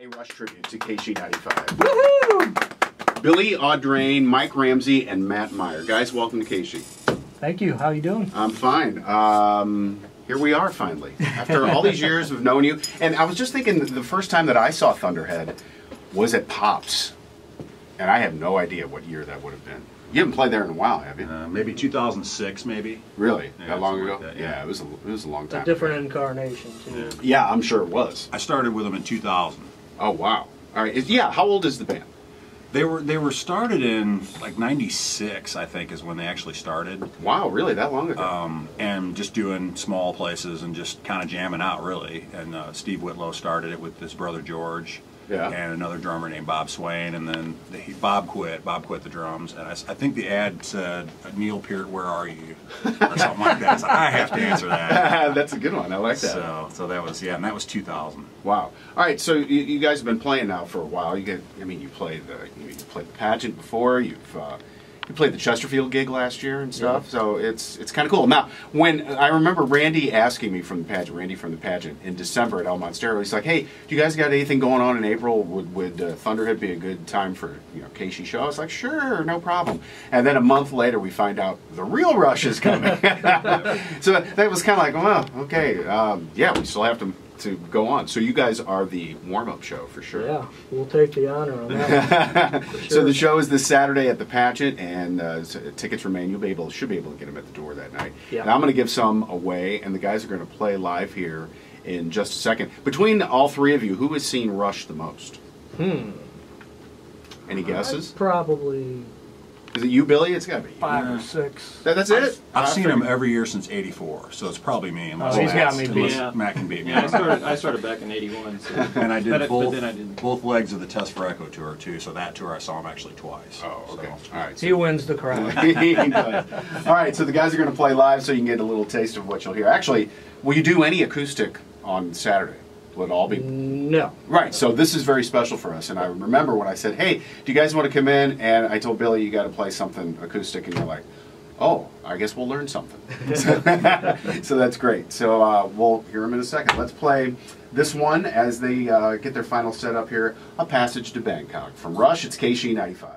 A Rush tribute to KSHE 95. Woohoo! Billy Audrain, Mike Ramsey, and Matt Meyer. Guys, welcome to KSHE. Thank you. How you doing? I'm fine. Here we are finally. After all these years of knowing you. And I was just thinking the first time that I saw Thunderhead was at Pops. And I have no idea what year that would have been. You haven't played there in a while, have you? Maybe 2006, maybe. Really? Yeah, that long ago? like that, yeah, it was a long time. A different incarnation, too. Yeah, I'm sure it was. I started with them in 2000. Oh, wow. All right. Yeah, how old is the band? They were started in like 96, I think, is when they actually started. Wow, really? That long ago? And just doing small places and just kind of jamming out, really. And Steve Whitlow started it with his brother George. Yeah. And another drummer named Bob Swain, and then Bob quit. Bob quit the drums, and I think the ad said, "Neil Peart, where are you?" or something like that. So I have to answer that. That's a good one. I like that. So that was and that was 2000. Wow. All right. So you guys have been playing now for a while. You played the pageant before. You played the Chesterfield gig last year and stuff. Yeah. So it's kind of cool. Now, when I remember Randy asking me from the pageant in December at El Monstero, he's like, "Hey, do you guys got anything going on in April? Would Thunderhead be a good time for KSHE show?" I was like, "Sure, no problem." And then a month later, we find out the real Rush is coming. So that was kind of like, well, okay, yeah, we still have to go on. So you guys are the warm-up show for sure. Yeah, we'll take the honor on that. For sure. So the show is this Saturday at the pageant, and tickets remain. Should be able to get them at the door that night. Yeah. And I'm going to give some away, and the guys are going to play live here in just a second. Between all three of you, who has seen Rush the most? Any guesses? Probably. Is it you, Billy? It's got to be 5 or 6. That's it? I've seen him every year since '84, so it's probably me. Oh, he's got me beat. Yeah. Matt can beat me. Yeah, I started back in '81. So. And I did but then I didn't. both legs of the Test for Echo tour too. So that tour I saw him actually twice. Oh, okay. So. All right. He wins the crowd. All right, so the guys are going to play live so you can get a little taste of what you'll hear. Actually, will you do any acoustic on Saturday? Will it all be? No. Right, so this is very special for us. And I remember when I said, "Hey, do you guys want to come in?" And I told Billy, "You got to play something acoustic." And you're like, "Oh, I guess we'll learn something." So that's great. So we'll hear them in a second. Let's play this one as they get their final setup here, A Passage to Bangkok. From Rush, it's KSHE 95.